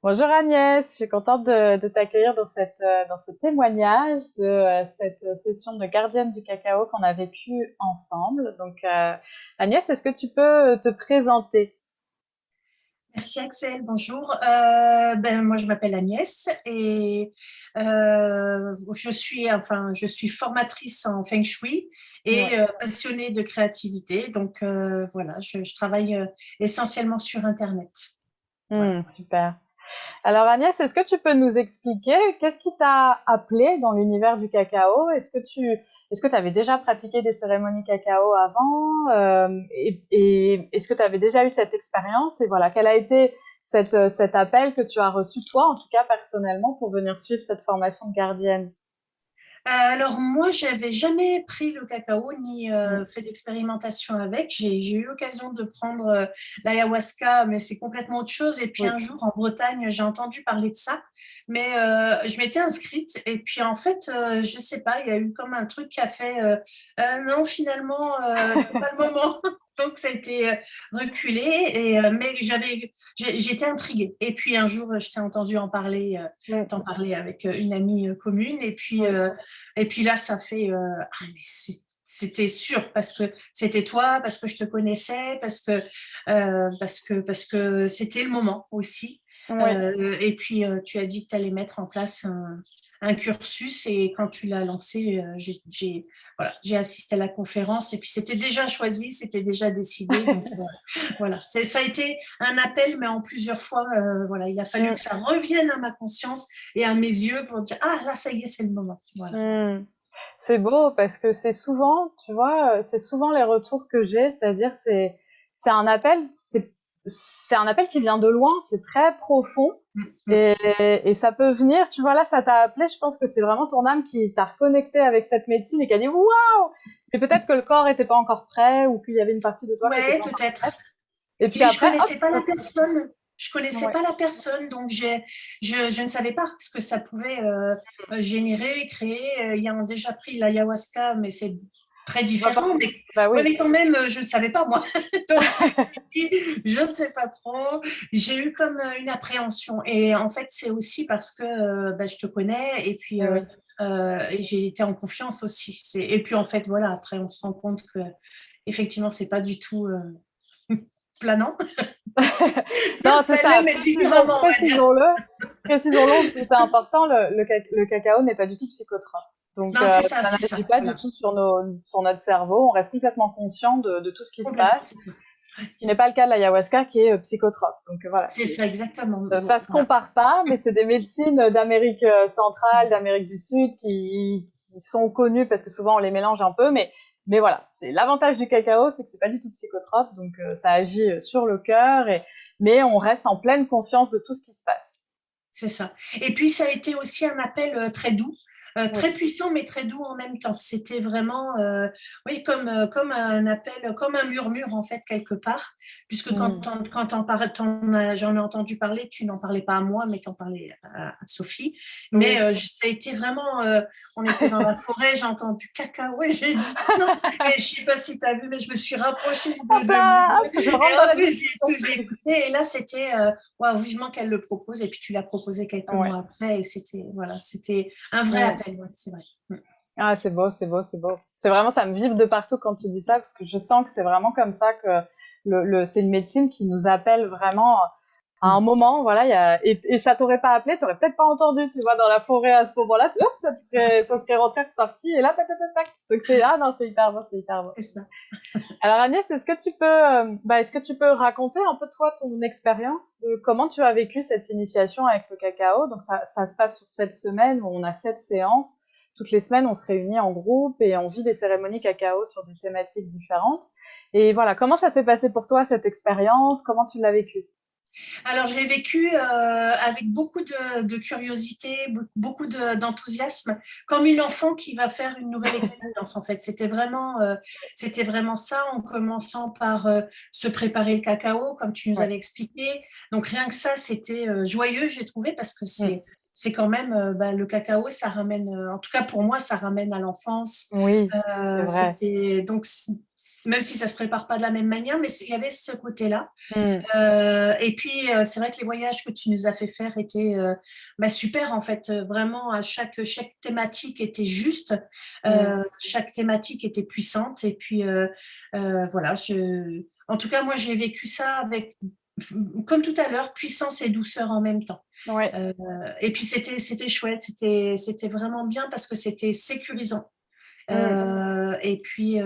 Bonjour Agnès, je suis contente de t'accueillir dans ce témoignage de cette session de gardienne du cacao qu'on a vécue ensemble. Agnès, est-ce que tu peux te présenter? Merci Axel, bonjour. Moi je m'appelle Agnès et je suis formatrice en Feng Shui Ouais. et passionnée de créativité. Donc voilà, je travaille essentiellement sur Internet. Voilà. Super. Alors Agnès, est-ce que tu peux nous expliquer qu'est-ce qui t'a appelé dans l'univers du cacao? Est-ce que tu avais déjà pratiqué des cérémonies cacao avant? Et est-ce que tu avais déjà eu cette expérience? Et voilà, quel a été cet appel que tu as reçu toi, en tout cas personnellement, pour venir suivre cette formation de gardienne? Alors moi, j'avais jamais pris le cacao ni Mm. fait d'expérimentation avec. J'ai eu l'occasion de prendre l'ayahuasca, mais c'est complètement autre chose. Et puis Oui. un jour en Bretagne, j'ai entendu parler de ça, mais je m'étais inscrite. Et puis en fait, je sais pas, il y a eu comme un truc qui a fait non, finalement, c'est pas le moment. Donc ça a été reculé. Mais j'étais intriguée. Et puis un jour, je t'ai entendu Mm. t'en parler avec une amie commune. Oui. Et puis là, ça fait mais c'était sûr parce que c'était toi, parce que je te connaissais, parce que c'était le moment aussi. Oui. Et puis tu as dit que tu allais mettre en place un cursus et quand tu l'as lancé, voilà, j'ai assisté à la conférence et puis c'était déjà choisi, c'était déjà décidé. Donc voilà, ça a été un appel, mais en plusieurs fois. Voilà, il a fallu que Mm. ça revienne à ma conscience et à mes yeux pour dire ah là ça y est c'est le moment. Voilà. Mm. C'est beau parce que c'est souvent, tu vois, c'est souvent les retours que j'ai, c'est-à-dire c'est un appel, c'est un appel qui vient de loin, c'est très profond Mm, mm. et, et ça peut venir, tu vois là, ça t'a appelé, je pense que c'est vraiment ton âme qui t'a reconnecté avec cette médecine et qui a dit waouh! Mais peut-être que le corps était pas encore prêt ou qu'il y avait une partie de toi qui était Ouais, pas encore prête. peut-être. Et Et puis puis je après, hop, connaissais pas ça la s'est. personne. Je connaissais Ouais. pas la personne, donc je ne savais pas ce que ça pouvait générer, créer. Ayant déjà pris l'ayahuasca, mais c'est très On va différent. pas. Mais, Bah ouais, oui. mais quand même, je ne savais pas moi. Donc je me suis dit, je ne sais pas trop. J'ai eu comme une appréhension. Et en fait, c'est aussi parce que je te connais et puis Eh oui. et j'ai été en confiance aussi. Et puis en fait, voilà, après on se rend compte que effectivement, c'est pas du tout planant. Non, c'est Ça ça. l'est, mais différemment, on va dire. Précisons-le, c'est important. Le cacao n'est pas du tout psychotrope. Non, Ça c'est n'agit ça, pas du voilà. tout sur notre cerveau. On reste complètement conscient de tout ce qui se Complètement, passe. c'est ça. Ce qui n'est pas le cas de l'ayahuasca, qui est psychotrope. Voilà, C'est ça, exactement. ça se Voilà. compare pas, mais c'est des médecines d'Amérique centrale, d'Amérique du Sud, qui sont connues parce que souvent on les mélange un peu, mais voilà, c'est l'avantage du cacao, c'est que c'est pas du tout psychotrope, ça agit sur le cœur, mais on reste en pleine conscience de tout ce qui se passe. C'est ça. Et puis, ça a été aussi un appel très doux, Oui. très puissant, mais très doux en même temps. C'était vraiment, oui, comme un appel, comme un murmure, en fait, quelque part. Puisque Mm. j'en ai entendu parler, tu n'en parlais pas à moi, mais tu en parlais à Sophie. Mais Oui. ça a été vraiment, on était dans la forêt, j'ai entendu cacao et j'ai dit non. Et je ne sais pas si tu as vu, mais je me suis rapprochée Hop de là, vous. hop, je Et rentre dans en la plus, discussion. j'ai écouté. Et là, c'était waouh, vivement qu'elle le propose. Et puis tu l'as proposé quelques Ouais. mois après. Et c'était voilà, c'était un vrai Mm. appel. Ouais, c'est vrai. Mm. Ah, c'est beau, c'est beau, c'est beau. C'est vraiment, ça me vibre de partout quand tu dis ça, parce que je sens que c'est vraiment comme ça que c'est une médecine qui nous appelle vraiment à un Mm. moment, voilà, et ça t'aurait pas appelé, t'aurais peut-être pas entendu, tu vois, dans la forêt à ce moment-là, hop, ça serait rentré, sorti, et là, tac, tac, tac, tac. Ah non, c'est hyper beau, c'est hyper beau. C'est ça. Alors Agnès, est-ce que tu peux raconter un peu toi ton expérience de comment tu as vécu cette initiation avec le cacao? Donc ça se passe sur 7 semaines où on a 7 séances. Toutes les semaines, on se réunit en groupe et on vit des cérémonies cacao sur des thématiques différentes. Et voilà, comment ça s'est passé pour toi cette expérience? Comment tu l'as vécu? Alors, je l'ai vécu avec beaucoup de curiosité, beaucoup d'enthousiasme, comme une enfant qui va faire une nouvelle expérience, en fait. C'était vraiment ça, en commençant par se préparer le cacao, comme tu nous Ouais. avais expliqué. Donc, rien que ça, c'était joyeux, j'ai trouvé, parce que Mm. c'est quand même le cacao, ça ramène, en tout cas pour moi, ça ramène à l'enfance. Oui, c'est vrai. C'était donc même si ça se prépare pas de la même manière, mais il y avait ce côté-là. Mm, Et puis c'est vrai que les voyages que tu nous as fait faire étaient super en fait. Vraiment, à chaque thématique était juste, mm. chaque thématique était puissante. Et puis voilà, en tout cas moi j'ai vécu ça avec, comme tout à l'heure, puissance et douceur en même temps. Ouais, Euh, et puis c'était chouette, c'était vraiment bien parce que c'était sécurisant. mm. Et puis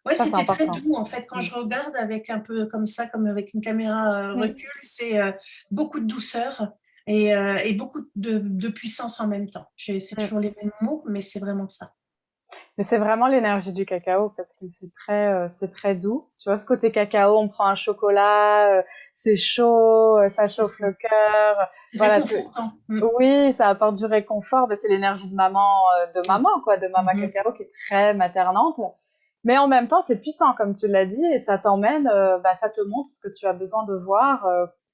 ouais, Ça, c'est c'était très important. doux en fait. Quand Mm, je regarde avec un peu comme ça, comme avec une caméra mm. recul, c'est beaucoup de douceur et beaucoup de puissance en même temps. C'est Mm. toujours les mêmes mots, mais c'est vraiment ça. Mais c'est vraiment l'énergie du cacao parce que c'est très doux. Tu vois, ce côté cacao, on prend un chocolat, c'est chaud, ça chauffe le cœur. C'est Voilà, réconfortant. Mm. oui, ça apporte du réconfort. Ben, c'est l'énergie de Mm. maman, quoi, de maman Mhm. cacao qui est très maternante. Mais en même temps, c'est puissant, comme tu l'as dit, et ça t'emmène, ça te montre ce que tu as besoin de voir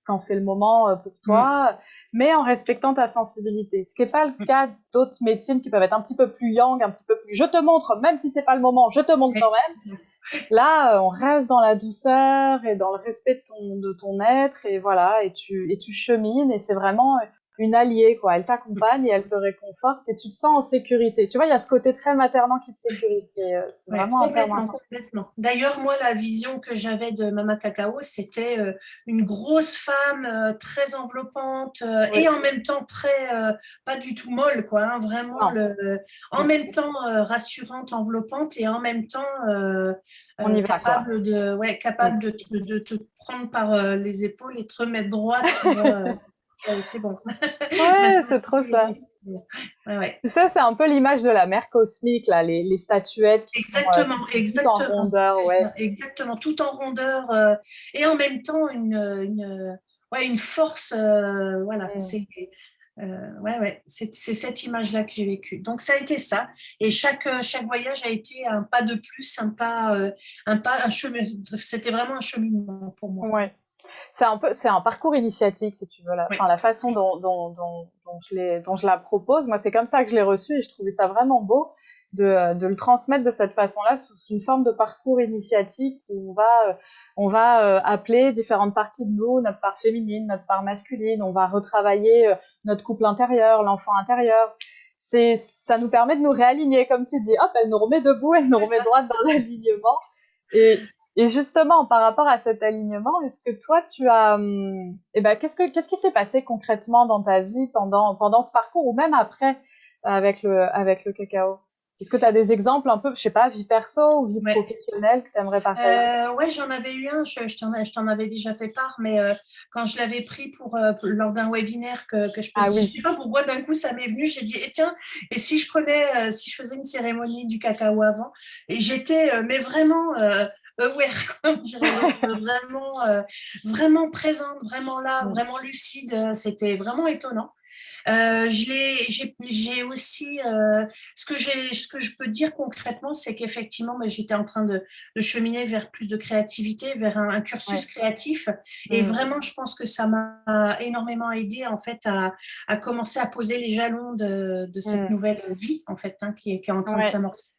quand c'est le moment pour Mm. toi, mais en respectant ta sensibilité. Ce qui n'est pas le Mm. cas d'autres médecines qui peuvent être un petit peu plus yang, un petit peu plus. Je te montre, même si c'est pas le moment, je te montre quand Ouais, même. c'est ça. Là, on reste dans la douceur et dans le respect de ton être, et voilà, et tu chemines, et c'est vraiment une alliée, quoi. Elle t'accompagne et elle te réconforte, et tu te sens en sécurité. Tu vois, il y a ce côté très maternant qui te sécurise. C'est Ouais, vraiment un terme complètement, important. complètement. D'ailleurs, moi, la vision que j'avais de Mama Cacao, c'était une grosse femme très enveloppante et Oui, en même temps très, pas du tout molle, quoi, hein, vraiment non, en même temps rassurante, enveloppante et en même temps on y va, quoi. capable Mm. capable de te prendre par les épaules et te remettre droit, tu vois. C'est bon. Ouais, Maintenant, c'est trop ça. ouais, ouais. Tu sais, c'est un peu l'image de la mère cosmique, là, les statuettes Exactement, qui sont toutes en exactement, rondeur, c'est ouais. ça, exactement, tout en rondeur et en même temps ouais, une force, voilà, Mm. ouais, ouais, c'est cette image-là que j'ai vécue. Donc ça a été ça, et chaque voyage a été un pas de plus, un chemin. C'était vraiment un cheminement pour moi. Ouais. C'est un parcours initiatique, si tu veux. Enfin, Ouais, la façon dont je la propose, moi, c'est comme ça que je l'ai reçu, et je trouvais ça vraiment beau de le transmettre de cette façon-là, sous une forme de parcours initiatique où on va appeler différentes parties de nous, notre part féminine, notre part masculine, on va retravailler notre couple intérieur, l'enfant intérieur. Ça nous permet de nous réaligner, comme tu dis. Hop, elle nous remet debout, elle nous c'est remet ça. droite dans l'alignement. Et justement, par rapport à cet alignement, est-ce que toi, tu as, qu'est-ce qui s'est passé concrètement dans ta vie pendant ce parcours ou même après avec le cacao? Est-ce que tu as des exemples un peu, je sais pas, vie perso ou vie Ouais. professionnelle que tu aimerais partager? Ouais, j'en avais eu un, je t'en avais déjà fait part, mais quand je l'avais pris lors d'un webinaire que je Ah je oui. sais pas pourquoi d'un coup ça m'est venu, j'ai dit, eh, tiens, et si je si je faisais une cérémonie du cacao avant, et j'étais, mais vraiment aware, comme dirait l'autre, vraiment, vraiment présente, vraiment là, Mm. vraiment lucide, c'était vraiment étonnant. J'ai aussi ce que je peux dire concrètement, c'est qu'effectivement, moi, j'étais en train de cheminer vers plus de créativité, vers un cursus Ouais. créatif, et Mm. vraiment, je pense que ça m'a énormément aidé en fait à commencer à poser les jalons de cette Mm. nouvelle vie en fait, hein, qui est en train de Ouais. s'amorcer.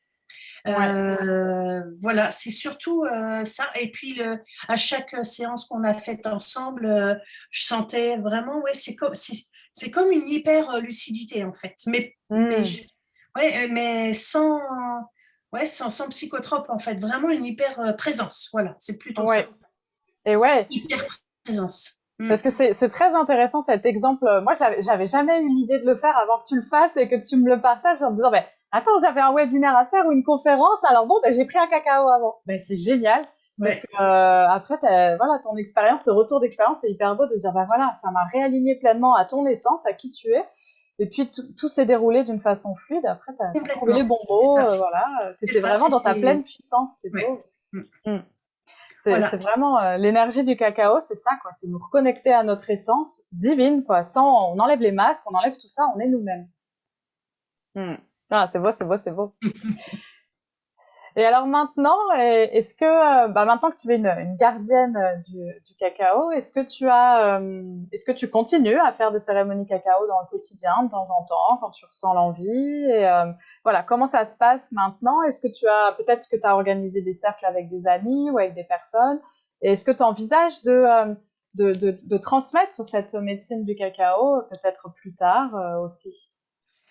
Ouais. Voilà, c'est surtout ça. Et puis à chaque séance qu'on a faite ensemble, je sentais vraiment, ouais, c'est comme une hyper lucidité en fait, Mm. ouais, mais sans psychotrope en fait, vraiment une hyper présence. Voilà, c'est plutôt ça, Ouais. Et ouais. hyper présence. Parce que c'est très intéressant cet exemple. Moi, j'avais jamais eu l'idée de le faire avant que tu le fasses et que tu me le partages en me disant, ben, attends, j'avais un webinaire à faire ou une conférence, alors bon, ben, j'ai pris un cacao avant. Ben, c'est génial. Parce que Ouais, après, voilà, ton expérience, ce retour d'expérience, c'est hyper beau de dire, ben voilà, ça m'a réaligné pleinement à ton essence, à qui tu es. Et puis tout s'est déroulé d'une façon fluide. Après, t'as trouvé les complètement. bons C'est mots, ça. voilà. C'est T'étais ça. vraiment dans ta pleine C'était. puissance. C'est Ouais. beau. Mm. Mm. C'est Voilà. vraiment l'énergie du cacao, c'est ça, quoi. C'est nous reconnecter à notre essence divine, quoi. Sans, on enlève les masques, on enlève tout ça, on est nous-mêmes. Hmm. Ah, c'est beau, c'est beau, c'est beau. Et alors maintenant, est-ce que, maintenant que tu es une gardienne du cacao, est-ce que tu continues à faire des cérémonies cacao dans le quotidien, de temps en temps, quand tu ressens l'envie? Et voilà, comment ça se passe maintenant? Est-ce que peut-être que tu as organisé des cercles avec des amis ou avec des personnes? Et est-ce que tu envisages de transmettre cette médecine du cacao peut-être plus tard aussi?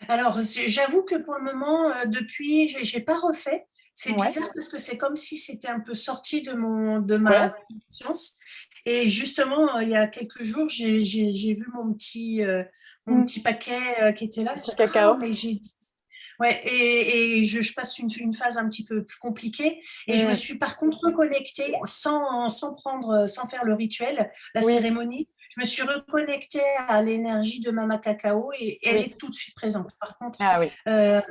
Alors, j'avoue que pour le moment, depuis, j'ai pas refait. C'est Ouais, bizarre parce que c'est comme si c'était un peu sorti de ouais. ma conscience. Et justement, il y a quelques jours, j'ai vu mon Mm. petit paquet qui était là. Petit Ah, cacao. mais ouais, et je passe une phase un petit peu plus compliquée. Et je me Mm. suis par contre reconnectée sans faire le rituel, la Oui, cérémonie. Je me suis reconnectée à l'énergie de Mama Cacao et elle oui. est tout de suite présente. Par contre, Ah oui, euh,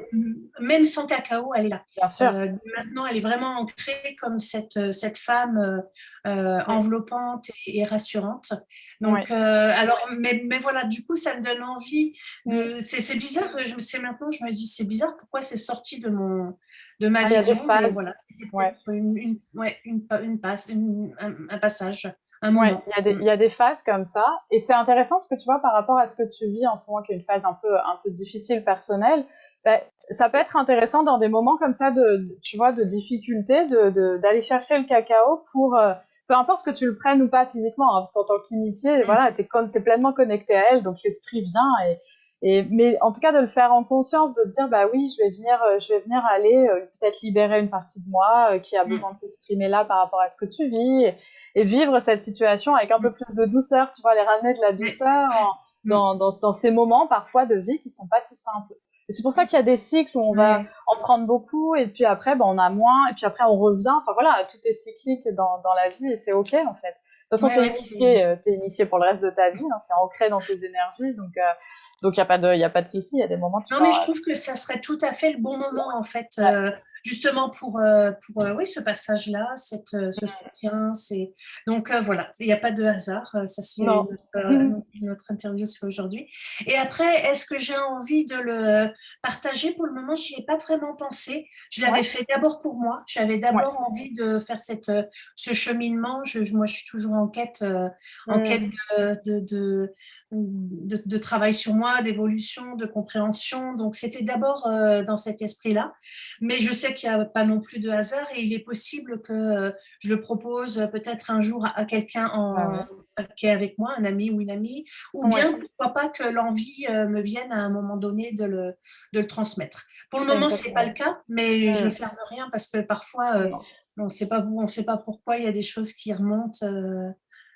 même sans cacao, elle est là. bien sûr. Maintenant, elle est vraiment ancrée comme cette femme Oui, enveloppante et rassurante. oui. Donc, mais voilà, du coup, ça me donne envie Mm. c'est bizarre, c'est maintenant, je me dis, c'est bizarre pourquoi c'est sorti de ma Ah, il y a des vision, mais phases. voilà, c'était Ouais. peut-être ouais, une passe, un passage, un Ouais, moment. il y a des phases comme ça. Et c'est intéressant parce que tu vois, par rapport à ce que tu vis en ce moment, qui est une phase un peu difficile personnelle, ben, ça peut être intéressant dans des moments comme ça tu vois, de difficulté, d'aller chercher le cacao pour, peu importe que tu le prennes ou pas physiquement, hein, parce qu'en tant qu'initié, voilà, t'es pleinement connecté à elle, donc l'esprit vient mais en tout cas de le faire en conscience, de te dire bah oui, je vais venir aller peut-être libérer une partie de moi qui a besoin de s'exprimer là par rapport à ce que tu vis et vivre cette situation avec un peu plus de douceur, tu vois, les ramener de la douceur dans ces moments parfois de vie qui sont pas si simples. Et c'est pour ça qu'il y a des cycles où on va Ouais, en prendre beaucoup et puis après, ben, on a moins et puis après on revient. Enfin voilà, tout est cyclique dans la vie et c'est ok en fait. De toute façon, ouais, t'es initié pour le reste de ta vie, hein, c'est ancré dans tes énergies, donc il y a pas de souci. Il y a des moments tu non, mais je vas, trouve que ça serait tout à fait le bon moment, en fait, ouais, justement pour oui, ce passage-là, ce soutien. Donc, voilà, il n'y a pas de hasard. Ça se fait, non, notre interview se fait aujourd'hui. Et après, est-ce que j'ai envie de le partager? Pour le moment, je n'y ai pas vraiment pensé. Je l'avais ouais, fait d'abord pour moi. J'avais ouais, d'abord envie de faire ce cheminement. Moi, je suis toujours en quête mm, de travail sur moi, d'évolution, de compréhension. Donc, c'était d'abord dans cet esprit-là. Mais je sais qu'il n'y a pas non plus de hasard et il est possible que je le propose peut-être un jour à quelqu'un bah oui, qui est avec moi, un ami ou une amie, ou ouais, bien pourquoi pas que l'envie me vienne à un moment donné de le transmettre. Pour le moment, c'est pas le exactement. cas, mais je Mm, ferme rien parce que parfois, non. on ne sait pas pourquoi il y a des choses qui remontent.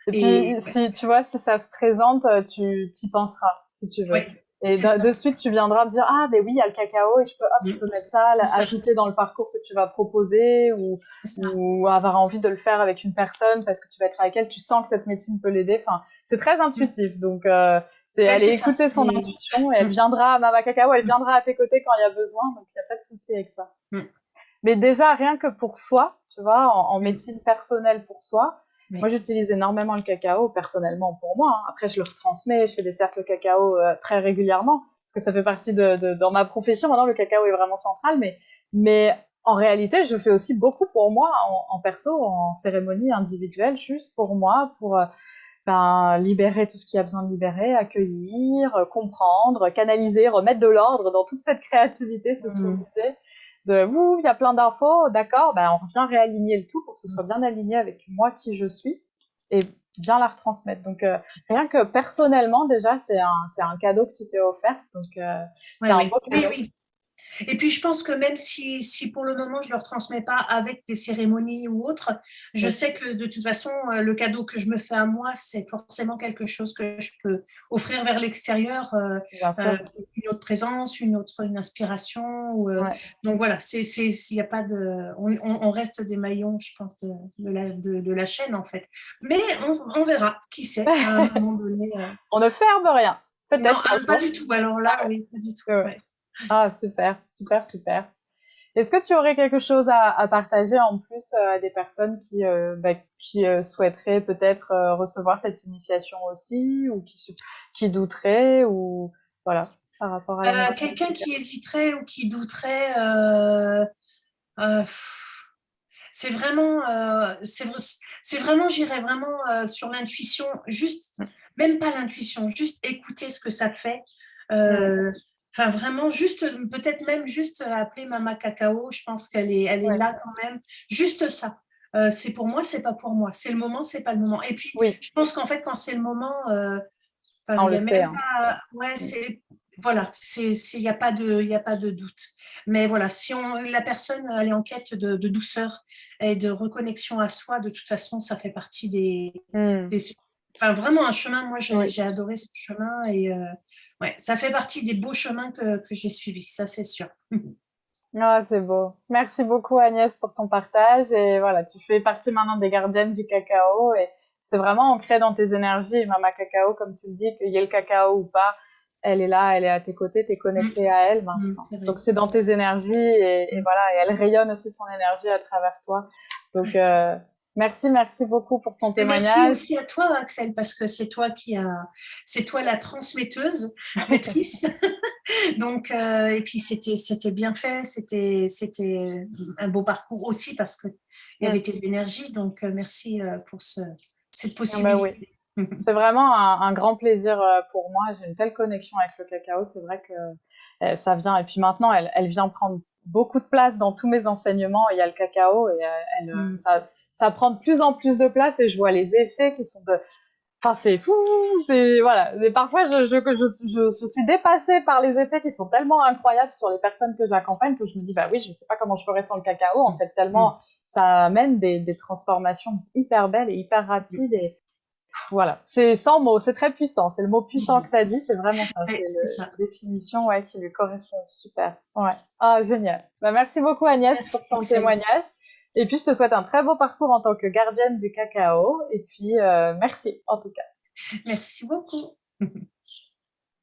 Et Et puis, si tu vois, si ça se présente, tu t'y penseras, si tu veux. ouais, Et c'est ça. de suite, tu viendras te dire, ah, ben oui, il y a le cacao et je Mm. peux mettre ça, C'est ça, ajouter dans le parcours que tu vas proposer c'est ça. ou avoir envie de le faire avec une personne parce que tu vas être avec elle, tu sens que cette médecine peut l'aider. Enfin, c'est très Mm. intuitif. Donc, c'est Ouais, aller c'est ça. écouter son intuition et elle Mm. viendra à Mama Cacao, elle Mm. viendra à tes côtés quand il y a besoin. Donc, il n'y a pas de souci avec ça. Mm. Mais déjà, rien que pour soi, tu vois, en Mm. médecine personnelle pour soi, moi, Oui. j'utilise énormément le cacao personnellement pour moi, hein. Après, je le retransmets, je fais des cercles cacao très régulièrement, parce que ça fait partie dans ma profession. Maintenant, le cacao est vraiment central, mais en réalité, je fais aussi beaucoup pour moi en perso, en cérémonie individuelle, juste pour moi, pour libérer tout ce qu'il y a besoin de libérer, accueillir, comprendre, canaliser, remettre de l'ordre dans toute cette créativité, c'est ce que Mm. je disais. Ouh, il y a plein d'infos, d'accord, ben, on vient réaligner le tout pour que ce soit bien aligné avec moi qui je suis et bien la retransmettre. Donc, rien que personnellement, déjà, c'est un cadeau que tu t'es offert. Donc, c'est Ouais, un oui. beau Oui, cadeau. oui. Et puis, je pense que même si pour le moment, je ne le retransmets pas avec des cérémonies ou autres, je Oui, sais que de toute façon, le cadeau que je me fais à moi, c'est forcément quelque chose que je peux offrir vers l'extérieur, bien euh, sûr. une autre présence, une inspiration. Ouais. Donc voilà, il y a pas on reste des maillons, je pense, de la chaîne en fait. Mais on verra, qui sait, à un moment donné. On ne ferme rien. Non, Peut-être qu'un pas jour. du tout. Alors Ah là, ouais. oui, pas du tout. Ouais, ouais. Ouais. Ah, super, super, super. Est-ce que tu aurais quelque chose à partager en plus à des personnes qui souhaiteraient peut-être recevoir cette initiation aussi ou qui douteraient ou voilà par rapport à la médecine du Quelqu'un qui cacao? hésiterait ou qui douterait, c'est vraiment, j'irais vraiment sur l'intuition, juste, Mm. même pas l'intuition, juste écouter ce que ça fait. Mm. Euh, Enfin, vraiment, juste, peut-être même juste appeler Mama Cacao, je pense elle est Ouais. là quand même. Juste ça. C'est pour moi, c'est pas pour moi. C'est le moment, c'est pas le moment. Et puis, Oui, je pense qu'en fait, quand c'est le moment, enfin, on il y le a sait, même hein. pas, ouais, Mm. voilà, il y a pas de, il y a pas de doute. Mais voilà, si la personne elle est en quête de douceur et de reconnexion à soi, de toute façon, ça fait partie Mm. des, enfin, vraiment un chemin. Moi, Oui. j'ai adoré ce chemin et ouais, ça fait partie des beaux chemins que j'ai suivis, ça c'est sûr. Ah, c'est beau. Merci beaucoup Agnès pour ton partage et voilà, tu fais partie maintenant des gardiennes du cacao et c'est vraiment ancré dans tes énergies. Et Mama Cacao, comme tu le dis, qu'il y ait le cacao ou pas, elle est là, elle est à tes côtés, t'es connecté à elle maintenant. C'est vrai. Donc c'est dans tes énergies et voilà, et elle rayonne aussi son énergie à travers toi. Donc merci beaucoup pour ton Et merci témoignage. aussi à toi, Axel, parce que c'est toi la transmetteuse, maîtrise. Donc, et puis c'était bien fait, c'était un beau parcours aussi parce que il y Mm. avait tes énergies. Donc, merci pour cette Ah bah oui. possibilité. C'est vraiment un grand plaisir pour moi. J'ai une telle connexion avec le cacao. C'est vrai que ça vient. Et puis maintenant, elle vient prendre beaucoup de place dans tous mes enseignements. Il y a le cacao et ça prend de plus en plus de place et je vois les effets qui sont de. Enfin, c'est fou. C'est voilà. Et parfois, je suis dépassée par les effets qui sont tellement incroyables sur les personnes que j'accompagne que je me dis bah oui, je sais pas comment je ferais sans le cacao. En fait, tellement ça amène des transformations hyper belles et hyper rapides et voilà, c'est sans mots, c'est très puissant. C'est le mot puissant que tu as dit, c'est vraiment ça. C'est Ouais, c'est ça. la définition ouais, qui lui correspond. Super. Ouais. Ah, génial. Bah, merci beaucoup Agnès Merci, pour ton Axel. témoignage. Et puis, je te souhaite un très beau parcours en tant que gardienne du cacao. Et puis, merci en tout cas. Merci beaucoup.